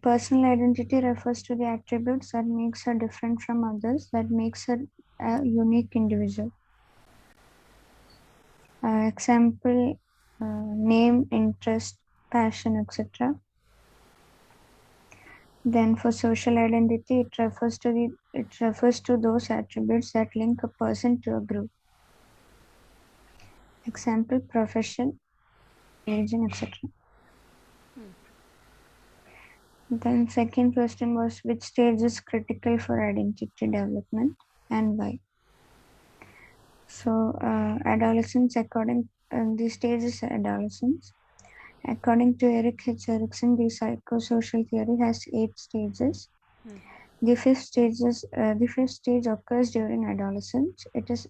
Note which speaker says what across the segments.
Speaker 1: Personal identity refers to the attributes that makes her different from others, that makes her a unique individual. Example, name, interest, passion, etc. Then for social identity, it refers to those attributes that link a person to a group. Example, profession, religion, etc. Then second question was, which stage is critical for identity development and why? So adolescence, the stage is adolescence. According to Eric H. Erickson, the psychosocial theory has 8 stages. The fifth stage occurs during adolescence. It is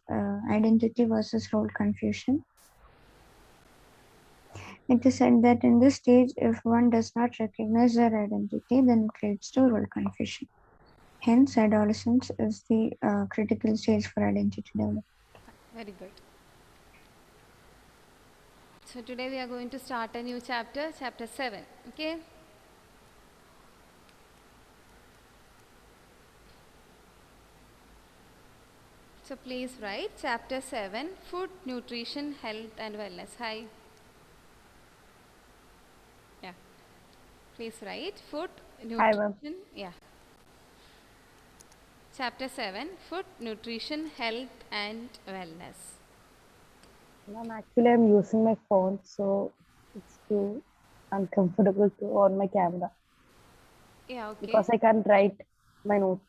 Speaker 1: identity versus role confusion. It is said that in this stage, if one does not recognize their identity, then it leads to role confusion. Hence, adolescence is the critical stage for identity development.
Speaker 2: Very good. So today we are going to start a new chapter, chapter 7. Okay? So please write chapter 7, food, nutrition, health and wellness. Hi. Yeah. Please write food,
Speaker 3: Hi, ma'am.
Speaker 2: nutrition. Yeah. Chapter 7, food, nutrition, health and wellness.
Speaker 3: Ma'am, actually, I'm using my phone, so it's too uncomfortable to on my camera
Speaker 2: Yeah, okay.
Speaker 3: because I can't write my notes.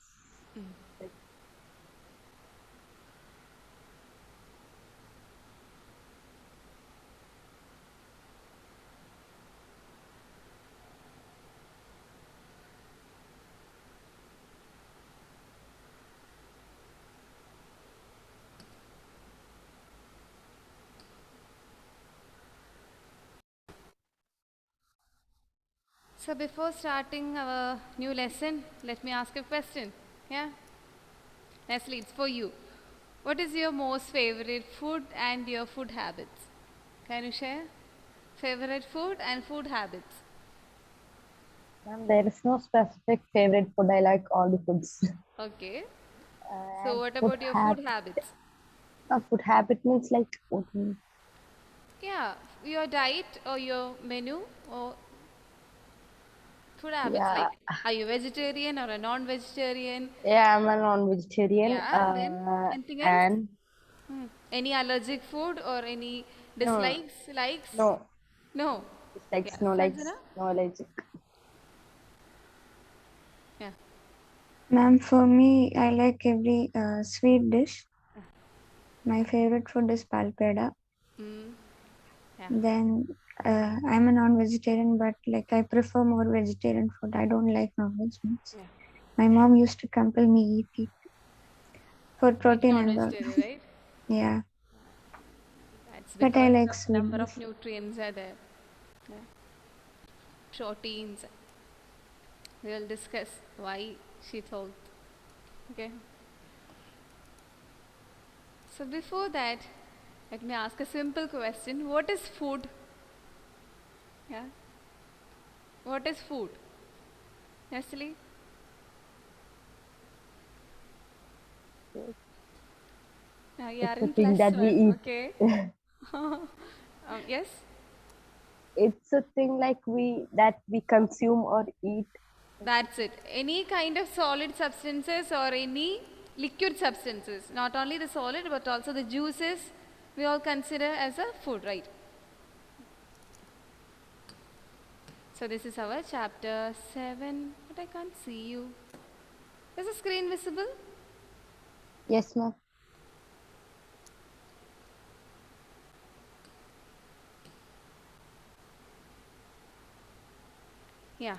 Speaker 2: So before starting our new lesson, let me ask a question. Yeah? Leslie, it's for you. What is your most favorite food and your food habits? Can you share? Favorite food and food habits.
Speaker 3: Ma'am, there is no specific favorite food. I like all the foods.
Speaker 2: Okay.
Speaker 3: And
Speaker 2: So what
Speaker 3: food
Speaker 2: about your food
Speaker 3: habit.
Speaker 2: habits?
Speaker 3: Food habit means like
Speaker 2: Yeah, your diet or your menu or food habits.
Speaker 3: yeah,
Speaker 2: Like, are you vegetarian or a non-vegetarian?
Speaker 3: yeah. I'm a non-vegetarian.
Speaker 2: Yeah. Then anything else?
Speaker 3: And
Speaker 2: Any allergic food or any
Speaker 3: no,
Speaker 2: dislikes, likes?
Speaker 3: no,
Speaker 2: No. Yeah,
Speaker 3: dislikes, no likes,
Speaker 2: Sanjana?
Speaker 3: no allergic.
Speaker 2: Yeah.
Speaker 1: Ma'am, for me, I like every sweet dish. My favorite food is palpeda.
Speaker 2: Mm. Yeah.
Speaker 1: Then I'm a non-vegetarian, but like I prefer more vegetarian food. I don't like non-veg meats.
Speaker 2: Yeah.
Speaker 1: My mom used to compel me eat it for
Speaker 2: Like
Speaker 1: protein and all.
Speaker 2: non-vegetarian, right?
Speaker 1: Yeah,
Speaker 2: That's
Speaker 1: but I
Speaker 2: because
Speaker 1: like
Speaker 2: of
Speaker 1: sweet
Speaker 2: number
Speaker 1: dish.
Speaker 2: of nutrients are there. Yeah. Proteins. We will discuss why she told. Okay. So before that, let me ask a simple question. What is food? Yeah. What is food? Nestle? Now you are
Speaker 3: It's a
Speaker 2: in
Speaker 3: thing
Speaker 2: plus
Speaker 3: that we
Speaker 2: one,
Speaker 3: eat.
Speaker 2: okay? Yes?
Speaker 3: It's a thing like that we consume or eat.
Speaker 2: That's it. Any kind of solid substances or any liquid substances, not only the solid but also the juices, we all consider as a food, right? So this is our chapter 7, but I can't see you. Is the screen visible?
Speaker 3: Yes, ma'am.
Speaker 2: Yeah.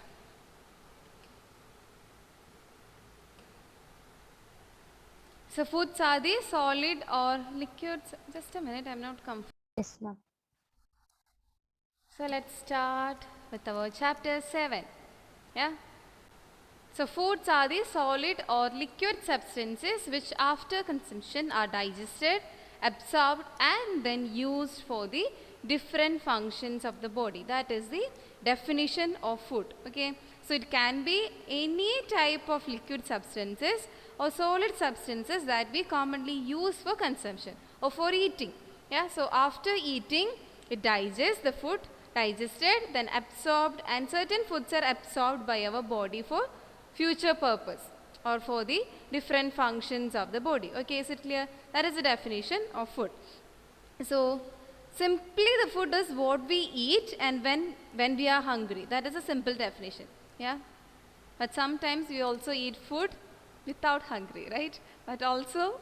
Speaker 2: So foods are the solid or liquids. Just a minute, I'm not comfortable.
Speaker 3: Yes, ma'am.
Speaker 2: So let's start with our chapter 7. Yeah. So foods are the solid or liquid substances which after consumption are digested, absorbed and then used for the different functions of the body. That is the definition of food. Okay, so it can be any type of liquid substances or solid substances that we commonly use for consumption or for eating. Yeah, so after eating, it digests the food, digested, then absorbed, and certain foods are absorbed by our body for future purpose or for the different functions of the body. Okay, is it clear? That is the definition of food. So simply the food is what we eat and when we are hungry. That is a simple definition. Yeah, but sometimes we also eat food without hungry, right? But also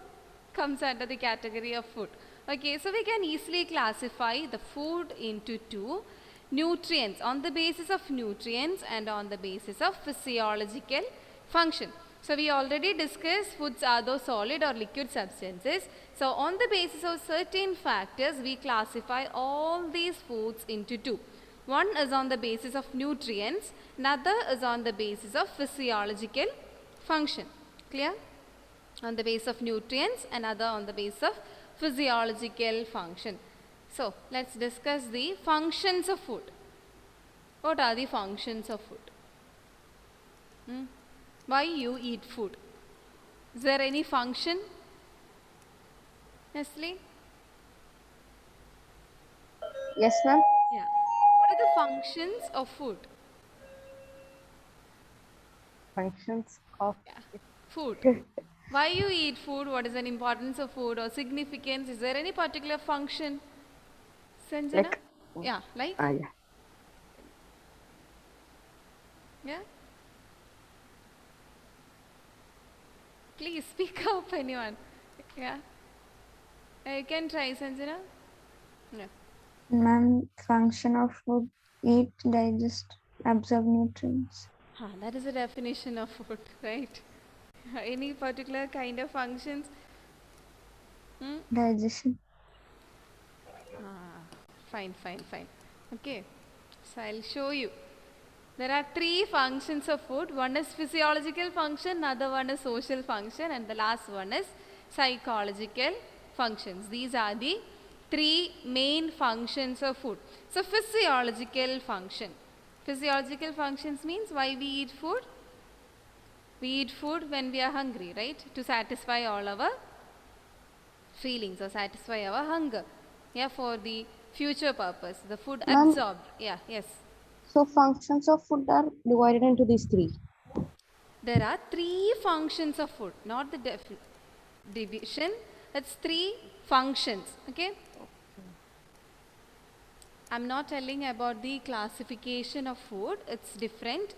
Speaker 2: comes under the category of food. Okay, so we can easily classify the food into two: nutrients on the basis of nutrients and on the basis of physiological function. So we already discussed foods are those solid or liquid substances. So on the basis of certain factors, we classify all these foods into two. One is on the basis of nutrients, another is on the basis of physiological function. Clear? On the basis of nutrients, another on the basis of physiological function. So let's discuss the functions of food. What are the functions of food? Why you eat food? Is there any function? Nestle?
Speaker 3: Yes, ma'am.
Speaker 2: Yeah. What are the functions of food?
Speaker 3: Functions of
Speaker 2: Food. Why you eat food? What is the importance of food or significance? Is there any particular function? Sanjana?
Speaker 3: Like,
Speaker 2: Yeah, like?
Speaker 3: yeah.
Speaker 2: Yeah? Please speak up, anyone. Yeah? You can try, Sanjana. Yeah.
Speaker 1: Ma'am, function of food: eat, digest, absorb nutrients.
Speaker 2: That is the definition of food, right? Any particular kind of functions?
Speaker 1: Digestion.
Speaker 2: Fine. Okay, so I'll show you. There are three functions of food. One is physiological function, another one is social function, and the last one is psychological functions. These are the three main functions of food. So physiological function. Physiological functions means why we eat food. We eat food when we are hungry, right? To satisfy all our feelings or satisfy our hunger. Yeah, for the future purpose. The food absorbed. Yeah, yes.
Speaker 3: So functions of food are divided into these three.
Speaker 2: There are three functions of food, not the division. That's three functions. Okay. I'm not telling about the classification of food. It's different.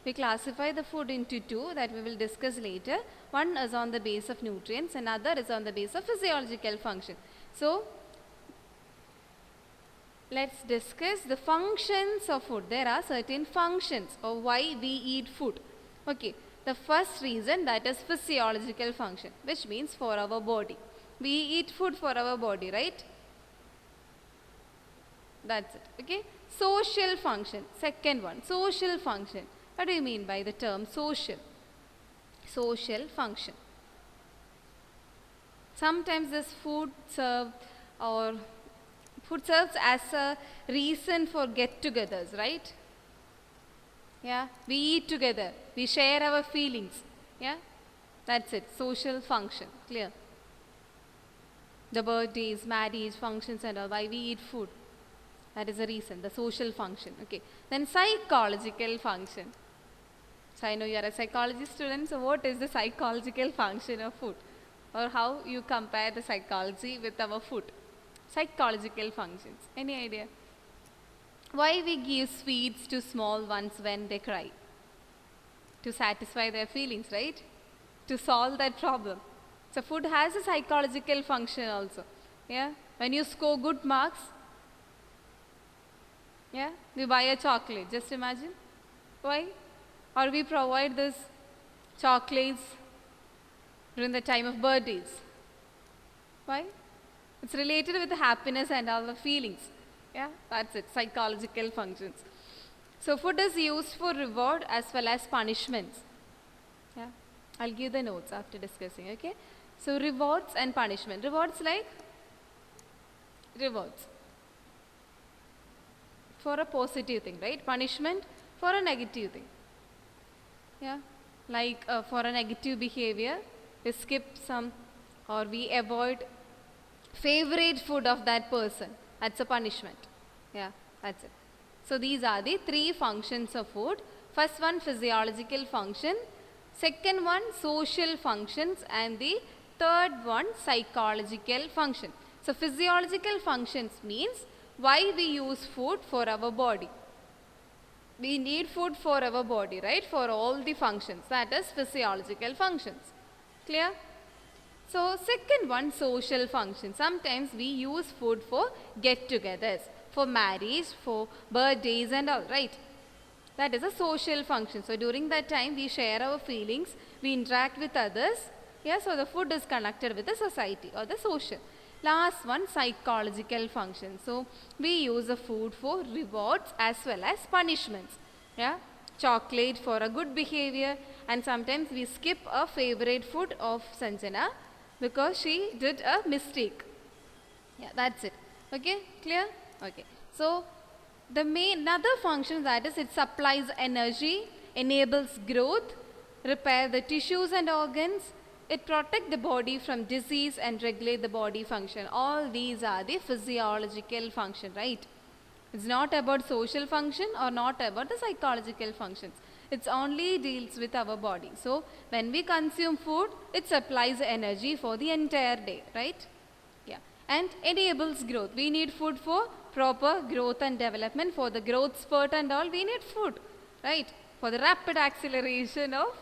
Speaker 2: We classify the food into two that we will discuss later. One is on the base of nutrients, another is on the base of physiological function. So let's discuss the functions of food. There are certain functions of why we eat food. Okay, the first reason, that is physiological function, which means for our body. We eat food for our body, right? That's it. Okay, social function, second one, social function. What do you mean by the term social? Social function. Sometimes this food serves as a reason for get-togethers, right? Yeah, we eat together, we share our feelings. Yeah, that's it, social function. Clear? The birthdays, marriage, functions and all, why we eat food. That is the reason, the social function. Okay, then psychological function. So I know you are a psychology student, so what is the psychological function of food? Or how you compare the psychology with our food? Psychological functions. Any idea? Why we give sweets to small ones when they cry? To satisfy their feelings, right? To solve that problem. So food has a psychological function also. Yeah. When you score good marks, yeah, we buy a chocolate. Just imagine. Why? Or we provide this chocolates during the time of birthdays. Why? It's related with the happiness and all the feelings. Yeah, that's it, psychological functions. So food is used for reward as well as punishments. Yeah, I'll give the notes after discussing, okay? So rewards and punishment. Rewards like? Rewards. for a positive thing, right? Punishment for a negative thing. Yeah, like for a negative behavior, we skip some or we avoid favorite food of that person. That's a punishment. Yeah, that's it. So these are the three functions of food. First one, physiological function. Second one, social functions. And the third one, psychological function. So physiological functions means why we use food for our body. We need food for our body, right? For all the functions. That is physiological functions. Clear? So second one, social function. Sometimes we use food for get-togethers, for marriage, for birthdays and all, right? That is a social function. So during that time we share our feelings, we interact with others. Yeah, so the food is connected with the society or the social. Last one, psychological function. So we use the food for rewards as well as punishments. Yeah, chocolate for a good behavior, and sometimes we skip a favorite food of Sanjana because she did a mistake. Yeah, that's it. Okay, clear? Okay. So the main another function, that is, it supplies energy, enables growth, repair the tissues and organs, it protects the body from disease and regulate the body function. All these are the physiological function, right? It's not about social function or not about the psychological functions. It only deals with our body. So when we consume food, it supplies energy for the entire day, right? Yeah. And enables growth. We need food for proper growth and development. For the growth spurt and all, we need food, right? For the rapid acceleration of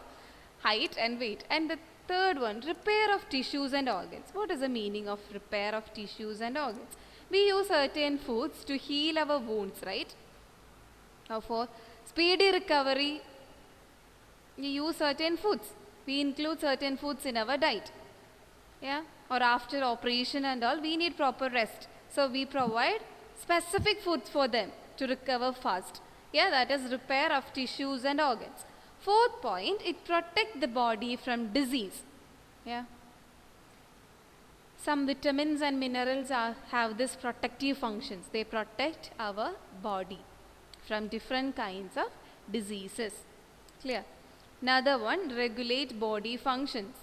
Speaker 2: height and weight. And the third one, repair of tissues and organs. What is the meaning of repair of tissues and organs? We use certain foods to heal our wounds, right? Now for speedy recovery, we use certain foods. We include certain foods in our diet. Yeah, or after operation and all, we need proper rest. So we provide specific foods for them to recover fast. Yeah, that is repair of tissues and organs. Fourth point, it protects the body from disease. Yeah. Some vitamins and minerals have this protective functions. They protect our body from different kinds of diseases. Clear? Another one, regulate body functions.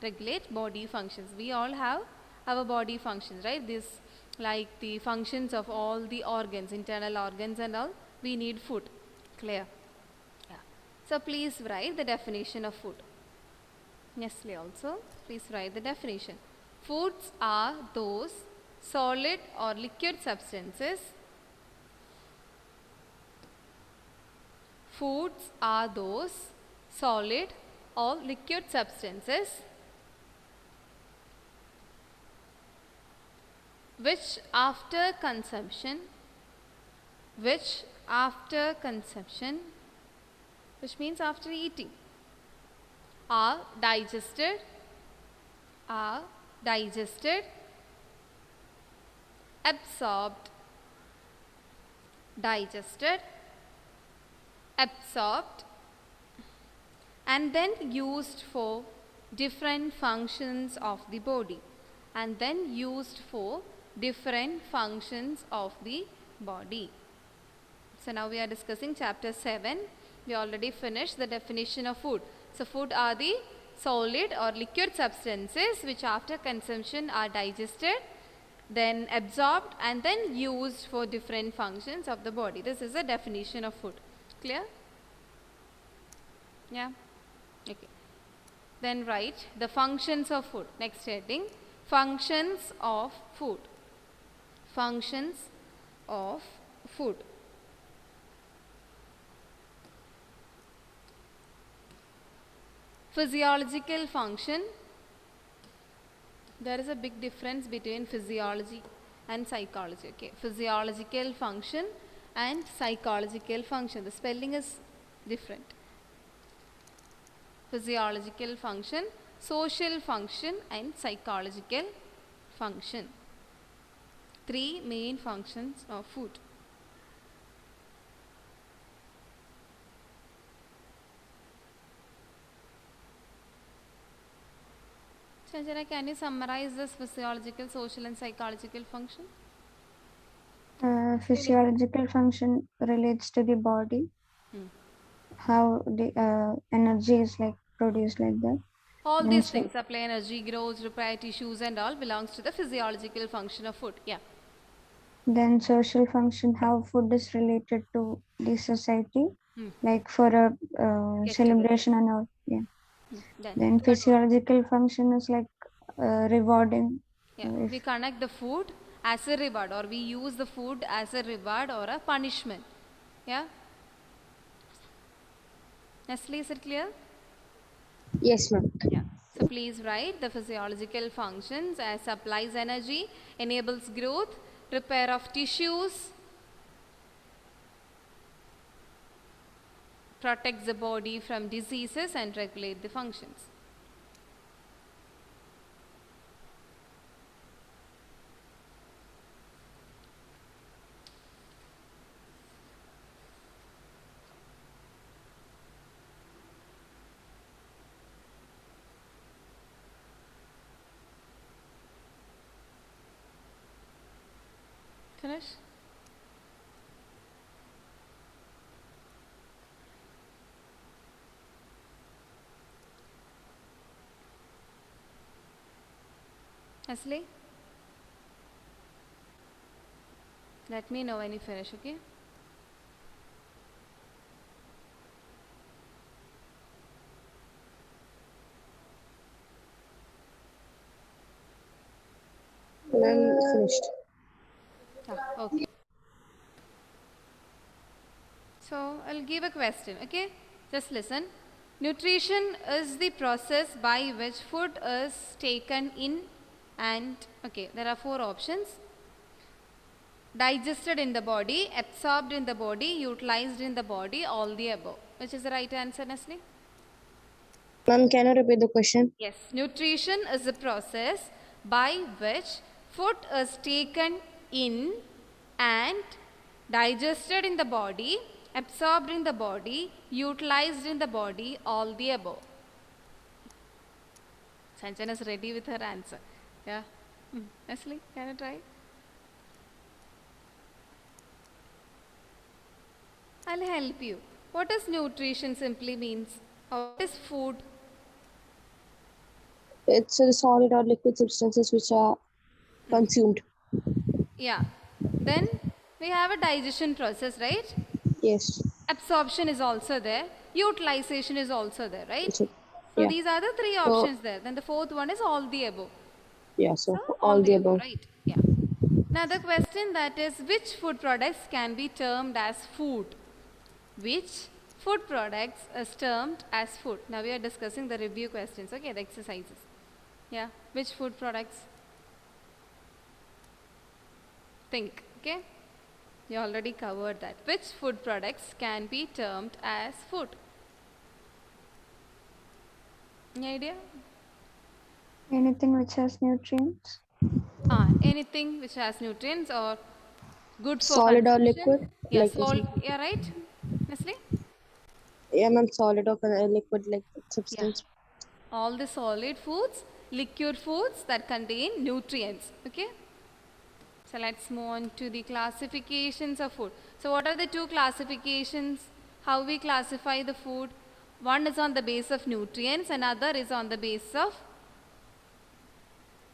Speaker 2: Regulate body functions. We all have our body functions, right? This, like the functions of all the organs, internal organs and all, we need food. Clear? Yeah. So please write the definition of food. Nestle also, please write the definition. Foods are those solid or liquid substances. Foods are those solid or liquid substances which after consumption, which means after eating, are digested, absorbed, and then used for different functions of the body. So now we are discussing chapter 7. We already finished the definition of food. So food are the solid or liquid substances which after consumption are digested, then absorbed and then used for different functions of the body. This is the definition of food. Clear? Yeah? Okay. Then write the functions of food. Next heading, functions of food. Functions of food. Physiological function. There is a big difference between physiology and psychology. Okay, physiological function and psychological function. The spelling is different. Physiological function, social function and psychological function. Three main functions of food. Sanjana, can you summarize this physiological, social and psychological function?
Speaker 1: Physiological function relates to the body, how the energy is like produced like that.
Speaker 2: All
Speaker 1: Then
Speaker 2: these
Speaker 1: so,
Speaker 2: things, supply energy, growth, repair tissues and all belongs to the physiological function of food. Yeah.
Speaker 1: then social function, how food is related to the society, like for a
Speaker 2: Get together.
Speaker 1: celebration and all. Yeah.
Speaker 2: Then
Speaker 1: Then
Speaker 2: third one.
Speaker 1: physiological function is like rewarding.
Speaker 2: Yeah,
Speaker 1: If
Speaker 2: we connect the food as a reward, or we use the food as a reward or a punishment. Yeah. Nestle, is it clear?
Speaker 3: Yes, ma'am.
Speaker 2: Yeah. So please write the physiological functions as supplies energy, enables growth, repair of tissues, protects the body from diseases and regulate the functions. Finish? Nestle? Let me know when you finish, okay?
Speaker 3: Ma'am, finished.
Speaker 2: Okay. So I'll give a question, okay? Just listen. Nutrition is the process by which food is taken in and, okay, there are 4 options. Digested in the body, absorbed in the body, utilized in the body, all the above. Which is the right answer, Nestle?
Speaker 3: Ma'am, can you repeat the question?
Speaker 2: Yes. Nutrition is a process by which food is taken in and digested in the body, absorbed in the body, utilized in the body, all the above. Sanjana is ready with her answer. Yeah. Nestle, can you try? I'll help you. What does nutrition simply means? Or what is food?
Speaker 3: It's a solid or liquid substances which are consumed.
Speaker 2: Yeah. Then we have a digestion process, right?
Speaker 3: Yes.
Speaker 2: Absorption is also there. Utilization is also there, right?
Speaker 3: So,
Speaker 2: So
Speaker 3: yeah.
Speaker 2: these are the 3
Speaker 3: So,
Speaker 2: options there. Then the 4th one is all the above.
Speaker 3: yeah.
Speaker 2: So
Speaker 3: So
Speaker 2: all
Speaker 3: all
Speaker 2: the
Speaker 3: the
Speaker 2: above,
Speaker 3: above.
Speaker 2: right? Yeah. Another question, that is, which food products can be termed as food? Which food products is termed as food? Now we are discussing the review questions, okay, the exercises. Yeah, which food products? Think, okay? You already covered that. Which food products can be termed as food? Any idea?
Speaker 1: anything which has nutrients.
Speaker 2: Anything which has nutrients or good for
Speaker 3: Solid or
Speaker 2: consumption.
Speaker 3: liquid?
Speaker 2: Yeah,
Speaker 3: Like,
Speaker 2: salt. Yeah, right. Nestle?
Speaker 3: yeah, ma'am. Solid or liquid like
Speaker 2: Yeah.
Speaker 3: substance.
Speaker 2: All the solid foods, liquid foods that contain nutrients. Okay. So let's move on to the classifications of food. So what are the 2 classifications? How we classify the food? One is on the base of nutrients, another is on the base of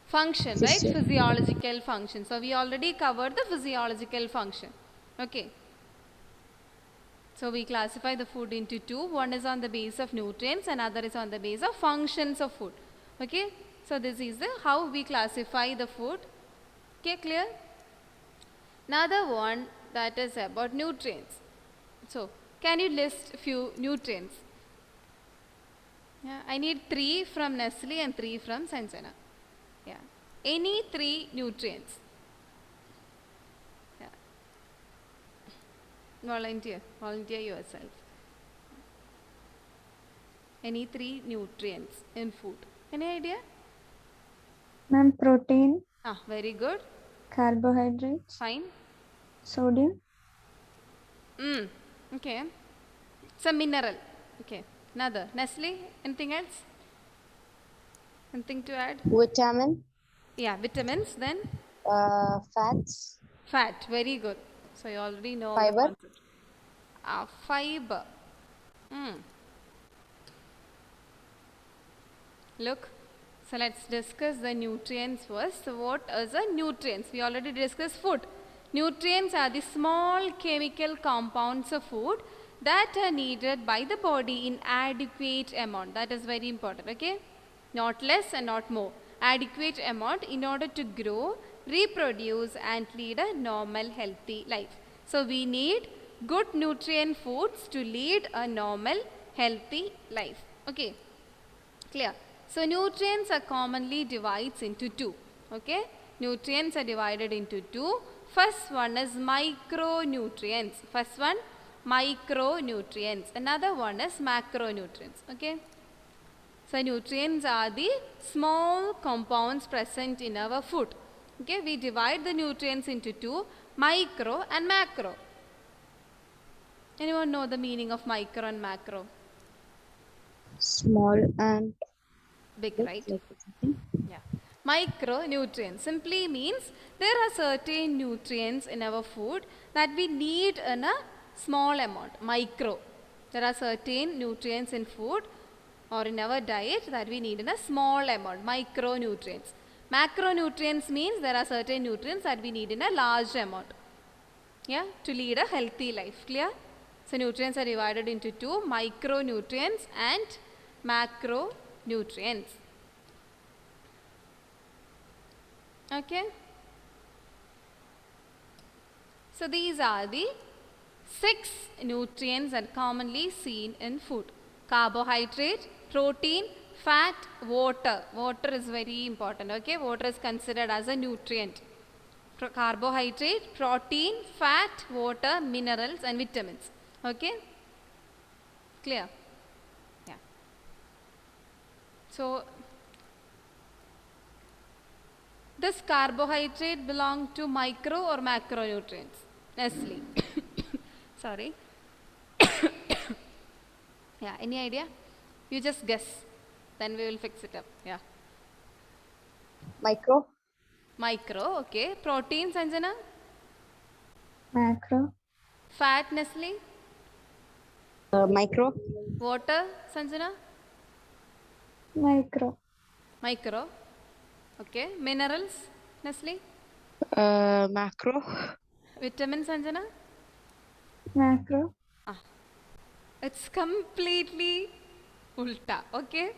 Speaker 2: function, right?
Speaker 3: Physio-
Speaker 2: Physiological function. So we already covered the physiological function. Okay. So we classify the food into 2. One is on the base of nutrients, another is on the base of functions of food. Okay. So this is the how we classify the food. Okay, clear? Another one, that is about nutrients. So can you list few nutrients? Yeah, I need 3 from Nestle and 3 from Sanjana. Yeah. Any 3 nutrients. Yeah. Volunteer yourself. Any 3 nutrients in food. Any idea?
Speaker 1: Ma'am, protein,
Speaker 2: Very good.
Speaker 1: carbohydrates,
Speaker 2: Fine.
Speaker 1: sodium.
Speaker 2: Okay. It's a mineral. Okay. Another. Nestle, anything else? Anything to add?
Speaker 3: Vitamin,
Speaker 2: Yeah, vitamins, then
Speaker 3: fats,
Speaker 2: fat. Very good. So you already know the
Speaker 3: Fiber.
Speaker 2: concept. Fiber. Look, so let's discuss the nutrients first. So what is a nutrients? We already discussed food. Nutrients are the small chemical compounds of food that are needed by the body in adequate amount. That is very important, okay? Not less and not more. Adequate amount in order to grow, reproduce and lead a normal healthy life. So we need good nutrient foods to lead a normal healthy life. Okay, clear? So nutrients are commonly divided into two. Okay, nutrients are divided into two. First one is micronutrients. First one, micronutrients. Another one is macronutrients. Okay. So nutrients are the small compounds present in our food. Okay, we divide the nutrients into two, micro and macro. Anyone know the meaning of micro and macro?
Speaker 3: Small and
Speaker 2: Big,
Speaker 3: big,
Speaker 2: right?
Speaker 3: like something.
Speaker 2: Yeah. Micronutrients simply means there are certain nutrients in our food that we need in a small amount. Micro. There are certain nutrients in food or in our diet that we need in a small amount. Micronutrients. Macronutrients means there are certain nutrients that we need in a large amount. Yeah, to lead a healthy life. Clear? So nutrients are divided into two, micronutrients and macronutrients. Okay. So these are the 6 nutrients that are commonly seen in food. Carbohydrate, protein, fat, water. Water is very important. Okay. Water is considered as a nutrient. Carbohydrate, protein, fat, water, minerals and vitamins. Okay. Clear? Yeah. So does carbohydrate belong to micro or macronutrients? Nestle. Sorry. Yeah, any idea? You just guess. Then we will fix it up. Yeah.
Speaker 3: Micro.
Speaker 2: Micro, okay. Protein, Sanjana?
Speaker 1: Macro.
Speaker 2: Fat, Nestle?
Speaker 3: Micro.
Speaker 2: Water, Sanjana?
Speaker 1: Micro.
Speaker 2: Micro. Okay. Minerals, Nestle?
Speaker 3: Macro.
Speaker 2: Vitamins, Sanjana?
Speaker 1: Macro.
Speaker 2: It's completely ulta, okay?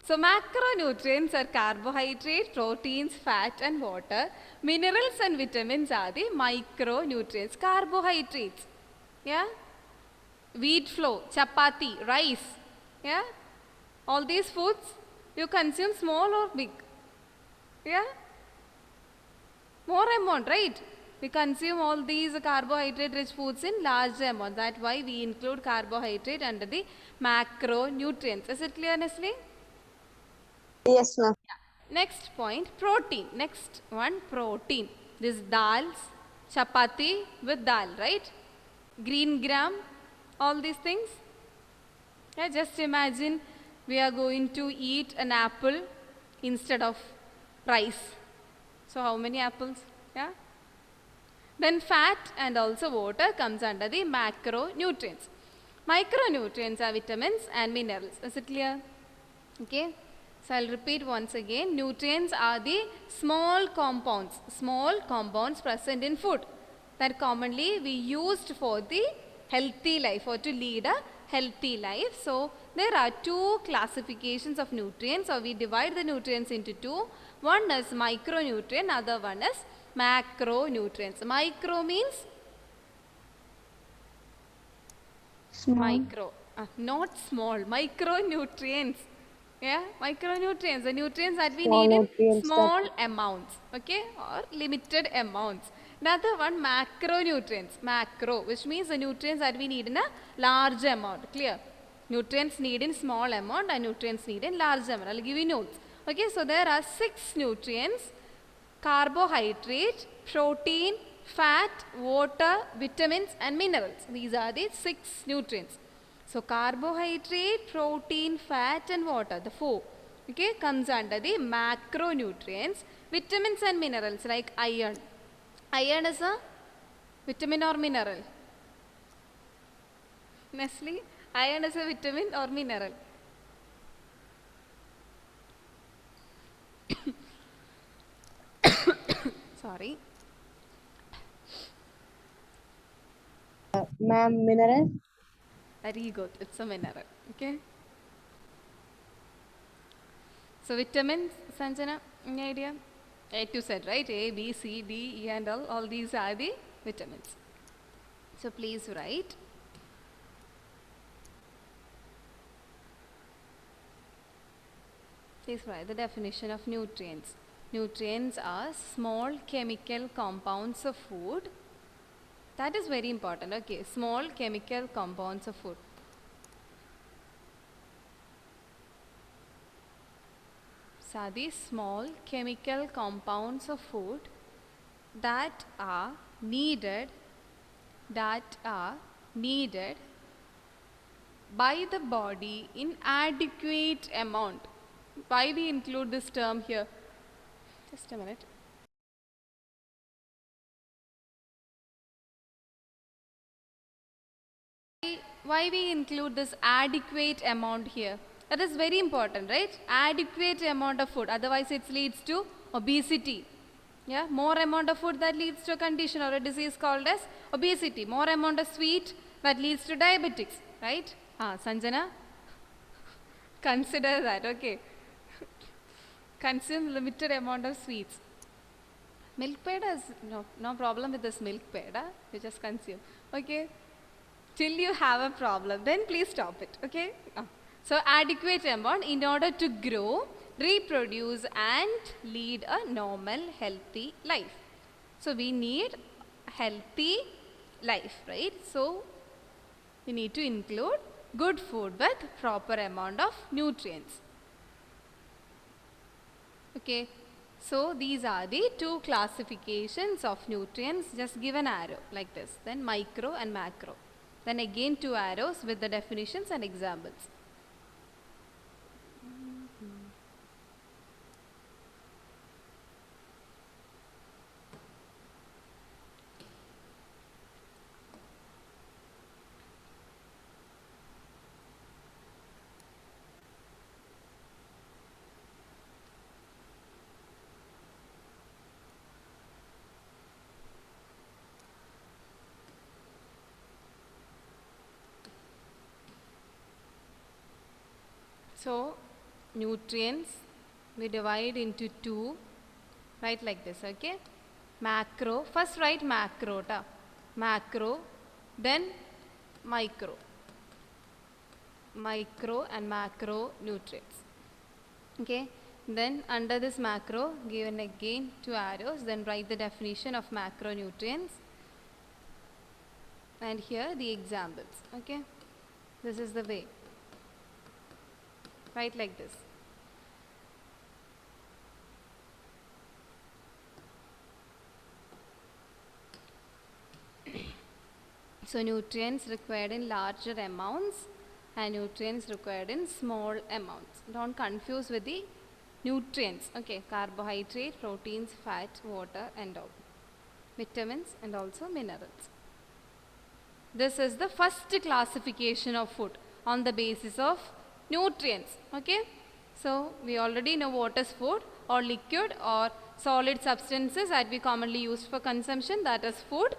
Speaker 2: So macronutrients are carbohydrate, proteins, fat and water. Minerals and vitamins are the micronutrients. Carbohydrates, yeah? Wheat flour, chapati, rice, yeah? All these foods you consume small or big, yeah? More amount, right? We consume all these carbohydrate rich foods in large amount. That's why we include carbohydrate under the macronutrients. Is it clear, Nestle?
Speaker 3: Yes, ma'am.
Speaker 2: Next point, protein. Next one, protein. This dals, chapati with dal, right? Green gram, all these things. Yeah, just imagine we are going to eat an apple instead of rice. So how many apples? Yeah. Then fat and also water comes under the macronutrients. Micronutrients are vitamins and minerals. Is it clear? Okay. So I'll repeat once again. Nutrients are the small compounds present in food that commonly we used for the healthy life or to lead a healthy life. So there are two classifications of nutrients, or we divide the nutrients into two. One is micronutrient, other one is macronutrients. Micro means
Speaker 1: Small.
Speaker 2: micro, not small, micronutrients. Yeah, micronutrients, the nutrients that we
Speaker 3: Small
Speaker 2: need in
Speaker 3: nutrients
Speaker 2: small amounts, okay, or limited amounts. Another one, macronutrients, macro, which means the nutrients that we need in a large amount. Clear? Nutrients need in small amount and nutrients need in large amount. I'll give you notes. Okay, so there are 6 nutrients: carbohydrate, protein, fat, water, vitamins and minerals. These are the 6 nutrients. So carbohydrate, protein, fat and water, the 4, okay, comes under the macronutrients. Vitamins and minerals like iron. Iron is a Vitamin or mineral? Nestle, iron is a vitamin or mineral? Sorry.
Speaker 3: Ma'am, mineral?
Speaker 2: Very good. It's a mineral. Okay. So vitamins, Sanjana, any idea? A to Z, right? A, B, C, D, E and L. All these are the vitamins. So please write. Please write the definition of nutrients. Nutrients are small chemical compounds of food. That is very important. Okay, small chemical compounds of food. So are these small chemical compounds of food that are needed by the body in adequate amount. Why we include this term here? Just a minute. Why we include this adequate amount here? That is very important, right? Adequate amount of food. Otherwise, it leads to obesity. Yeah, more amount of food that leads to a condition or a disease called as obesity. More amount of sweet that leads to diabetics, right? Sanjana, consider that. Okay. Consume limited amount of sweets. Milk peda is no problem with this milk peda. You just consume. Okay. Till you have a problem, then please stop it. Okay. So adequate amount in order to grow, reproduce and lead a normal healthy life. So we need healthy life, right? So we need to include good food with proper amount of nutrients. Okay. So these are the two classifications of nutrients. Just give an arrow like this. Then micro and macro. Then again two arrows with the definitions and examples. So nutrients we divide into two, write like this, okay? Macro, first write macro, macro, then micro. Micro and macro nutrients. Okay, then under this macro, given again two arrows, then write the definition of macronutrients. And here the examples, okay? This is the way. Write like this. So nutrients required in larger amounts and nutrients required in small amounts. Don't confuse with the nutrients. Okay, carbohydrate, proteins, fat, water and all. Vitamins and also minerals. This is the first classification of food on the basis of nutrients. Okay, so we already know what is food, or liquid or solid substances that we commonly use for consumption, that is food.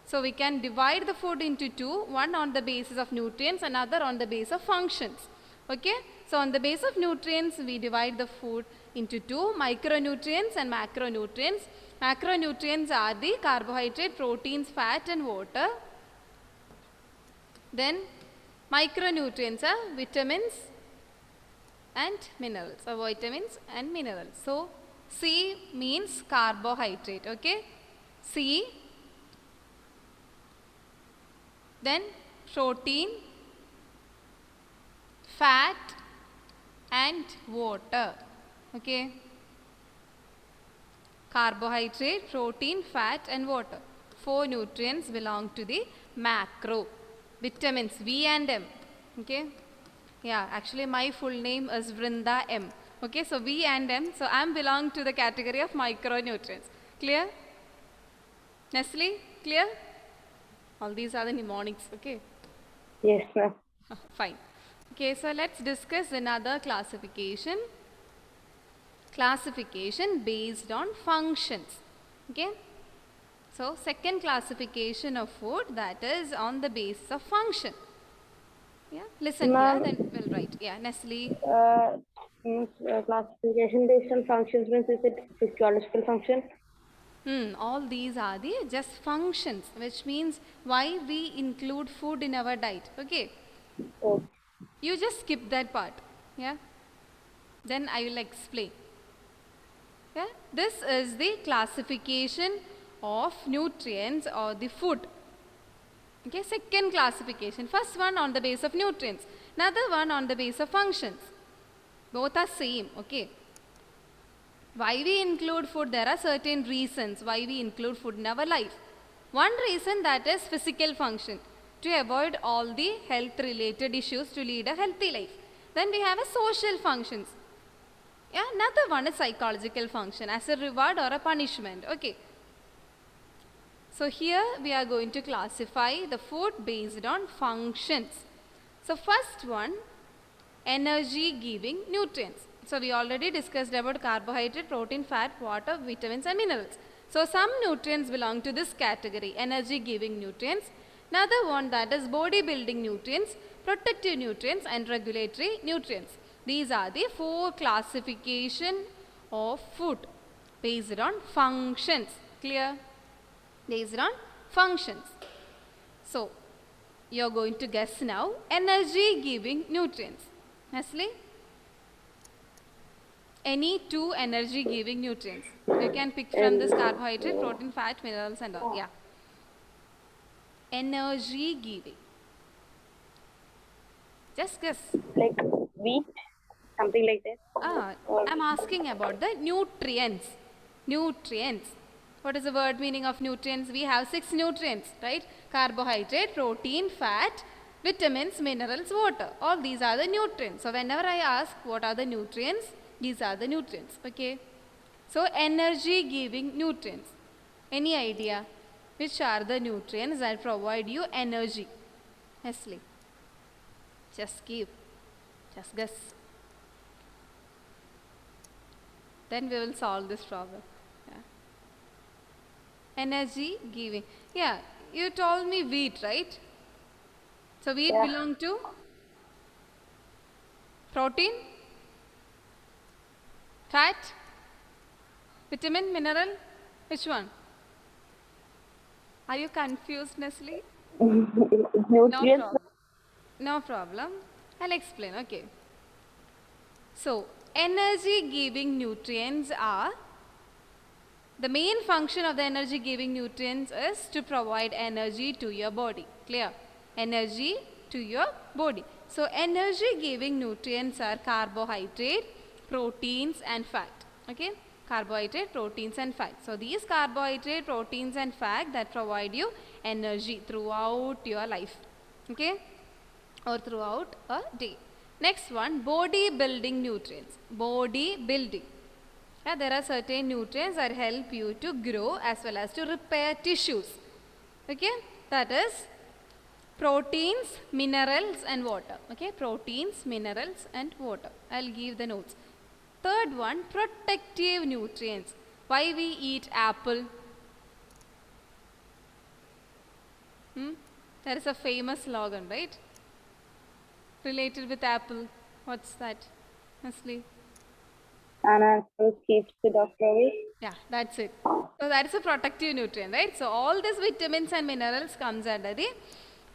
Speaker 2: So we can divide the food into two, one on the basis of nutrients, another on the basis of functions. Okay, so on the basis of nutrients we divide the food into two, micronutrients and macronutrients. Macronutrients are the carbohydrate, proteins, fat and water. Then micronutrients are vitamins and minerals, or vitamins and minerals. So C means carbohydrate, okay? C, then protein, fat and water, okay? Carbohydrate, protein, fat and water. 4 nutrients belong to the macro. Vitamins V and M, okay? Yeah, actually my full name is Vrinda M. Okay, so V and M. So I am belong to the category of micronutrients. Clear? Nestle, clear? All these are the mnemonics, okay?
Speaker 3: Yes, ma'am.
Speaker 2: Fine. Okay, so let's discuss another classification. Classification based on functions. Okay? So, second classification of food, that is on the basis of function. Yeah, listen here, then we'll write. Yeah, Nestle.
Speaker 3: Classification based on functions means is it physiological function?
Speaker 2: All these are the just functions, which means why we include food in our diet. Okay,
Speaker 3: Oh,
Speaker 2: you just skip that part. Yeah, then I will explain. Yeah, this is the classification of nutrients or the food. Okay, second classification. First one on the base of nutrients, another one on the base of functions. Both are same. Okay. Why we include food? There are certain reasons why we include food in our life. One reason, that is physical function, to avoid all the health related issues, to lead a healthy life. Then we have a social functions. Yeah, another one is psychological function, as a reward or a punishment. Okay. So here we are going to classify the food based on functions. So first one, energy giving nutrients. So we already discussed about carbohydrate, protein, fat, water, vitamins and minerals. So some nutrients belong to this category, energy giving nutrients. Another one, that is body building nutrients, protective nutrients and regulatory nutrients. These are the four classification of food based on functions. Clear? Based on functions. So you are going to guess now, energy giving nutrients. Nestle? Any two energy giving nutrients. You can pick from this carbohydrate, protein, fat, minerals and all. Yeah. Energy giving. Just guess.
Speaker 3: like wheat, something like that.
Speaker 2: I'm asking about the nutrients. Nutrients. What is the word meaning of nutrients? We have 6 nutrients, right? Carbohydrate, protein, fat, vitamins, minerals, water. All these are the nutrients. So whenever I ask what are the nutrients, these are the nutrients. Okay. So energy giving nutrients. Any idea? Which are the nutrients that provide you energy? Nestle. Just give. Just guess. Then we will solve this problem. Yeah. Energy giving. Yeah, you told me wheat, right? So wheat belong to protein, fat, vitamin, mineral. Which one? Are you confused, Nestle?
Speaker 3: Nutrients.
Speaker 2: No problem. I'll explain. Okay. So energy giving nutrients are, the main function of the energy giving nutrients is to provide energy to your body. Clear? Energy to your body. So energy giving nutrients are carbohydrate, proteins and fat. Okay? Carbohydrate, proteins and fat. So these carbohydrate, proteins and fat that provide you energy throughout your life. Okay? Or throughout a day. Next one, body building nutrients. Body building. Yeah, there are certain nutrients that help you to grow as well as to repair tissues. Okay, that is proteins, minerals and water. Okay, proteins, minerals and water. I'll give the notes. Third one, protective nutrients. Why we eat apple? There is a famous slogan, right? Related with apple. What's that? Nestle?
Speaker 3: Anna keeps the doctor away.
Speaker 2: Yeah, that's it. So that is a protective nutrient, right? So all these vitamins and minerals comes under the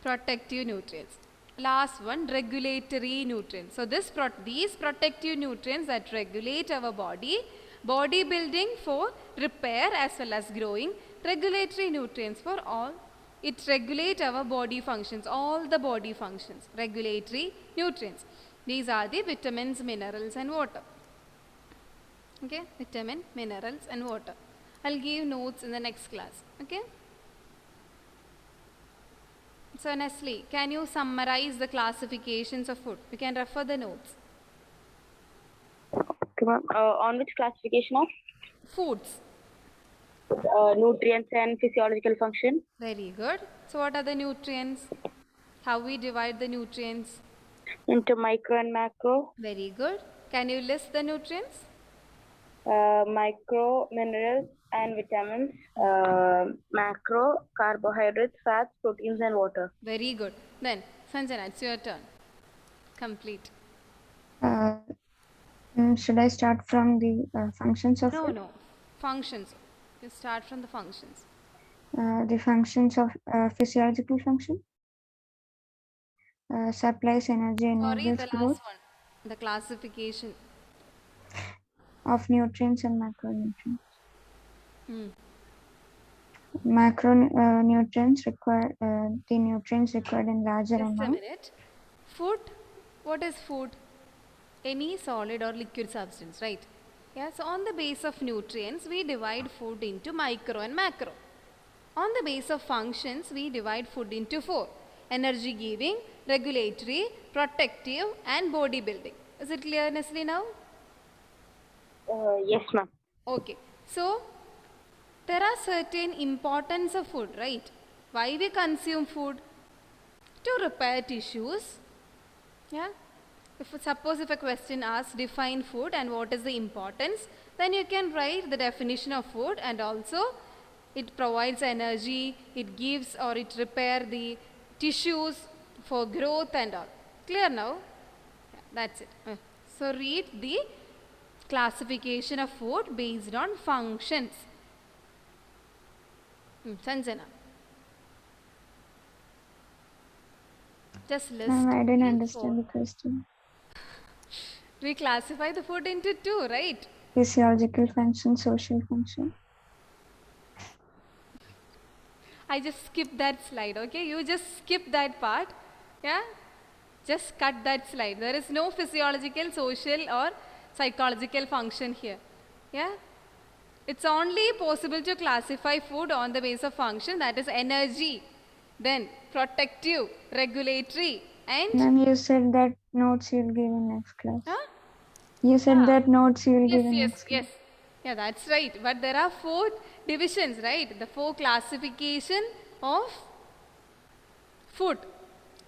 Speaker 2: protective nutrients. Last one, regulatory nutrients. So these protective nutrients that regulate our body building for repair as well as growing, regulatory nutrients for all. It regulates our body functions, all the body functions, regulatory nutrients. These are the vitamins, minerals and water. Okay, vitamin, minerals and water. I'll give notes in the next class. Okay. So Nestle, can you summarize the classifications of food? You can refer the notes.
Speaker 3: Okay, ma'am. On which classification of?
Speaker 2: Foods.
Speaker 3: Nutrients and physiological function.
Speaker 2: Very good. So what are the nutrients? How we divide the nutrients?
Speaker 3: Into micro and macro.
Speaker 2: Very good. Can you list the nutrients?
Speaker 3: Micro minerals and vitamins. Macro carbohydrates, fats, proteins, and water.
Speaker 2: Very good. Then, Sanjana, it's your turn. Complete.
Speaker 1: Should I start from the functions of
Speaker 2: No,
Speaker 1: food?
Speaker 2: no. Functions. You start from the functions.
Speaker 1: The functions of physiological function supplies energy,
Speaker 2: Sorry,
Speaker 1: enables
Speaker 2: the
Speaker 1: growth
Speaker 2: last one. The classification.
Speaker 1: of nutrients and macronutrients.
Speaker 2: Hmm.
Speaker 1: Macronutrients require the nutrients required in larger
Speaker 2: Just a
Speaker 1: amount.
Speaker 2: minute. Food. What is food? Any solid or liquid substance, right? Yeah, so on the base of nutrients, we divide food into micro and macro. On the base of functions, we divide food into four: energy giving, regulatory, protective, and body building. Is it clear, Nestle, now?
Speaker 3: Yes, ma'am.
Speaker 2: Okay, so there are certain importance of food, right? Why we consume food? To repair tissues. Yeah. If a question asks define food and what is the importance, then you can write the definition of food, and also it provides energy, it gives or it repair the tissues for growth and all. Clear now? Yeah, that's it. So read the classification of food based on functions. Sanjana. Just list
Speaker 1: Ma'am, I didn't
Speaker 2: the
Speaker 1: understand
Speaker 2: four.
Speaker 1: the question.
Speaker 2: We classify the food into two, right?
Speaker 1: Physiological function, social function.
Speaker 2: I just skip that slide, okay? You just skip that part, yeah? Just cut that slide. There is no physiological, social, or psychological function here, yeah? It's only possible to classify food on the basis of function, that is energy, then protective, regulatory, and
Speaker 1: Ma'am, you said that notes you'll give in next class.
Speaker 2: huh?
Speaker 1: You said
Speaker 2: Ah.
Speaker 1: that notes you will
Speaker 2: Yes,
Speaker 1: give in
Speaker 2: yes,
Speaker 1: next
Speaker 2: yes.
Speaker 1: class.
Speaker 2: Yeah, that's right. But there are four divisions, right? The four classification of food.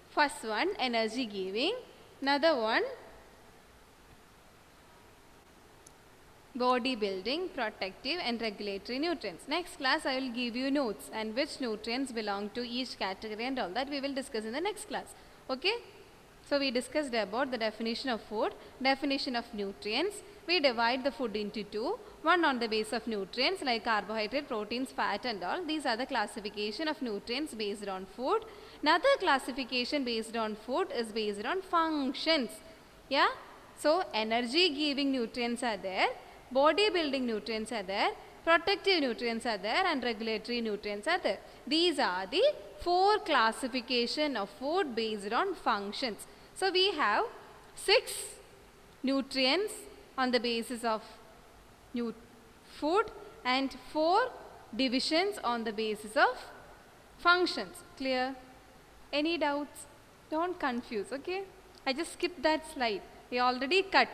Speaker 2: First one, energy giving. Another one, body building, protective, and regulatory nutrients. Next class, I will give you notes and which nutrients belong to each category and all that we will discuss in the next class. Okay? So we discussed about the definition of food, definition of nutrients. We divide the food into two. One on the base of nutrients like carbohydrate, proteins, fat and all. These are the classification of nutrients based on food. Another classification based on food is based on functions. Yeah? So energy giving nutrients are there, body building nutrients are there, protective nutrients are there, and regulatory nutrients are there. These are the four classification of food based on functions. So we have 6 nutrients on the basis of food and 4 divisions on the basis of functions. Clear? Any doubts? Don't confuse, okay? I just skipped that slide. We already cut.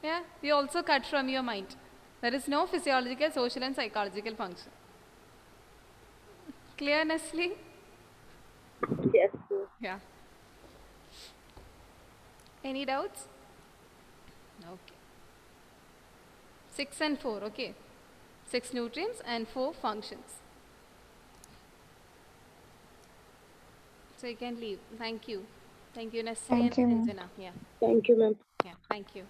Speaker 2: Yeah, we also cut from your mind. There is no physiological, social, and psychological function. Clear, Nestle?
Speaker 3: Yes.
Speaker 2: Yeah. Any doubts? Okay. 6 and 4, okay. 6 nutrients and 4 functions. So you can leave. Thank you. Thank you, Nestle and
Speaker 1: Thank you, ma'am.
Speaker 2: Sanjana. Yeah.
Speaker 3: Thank you, ma'am.
Speaker 2: Yeah. Thank you.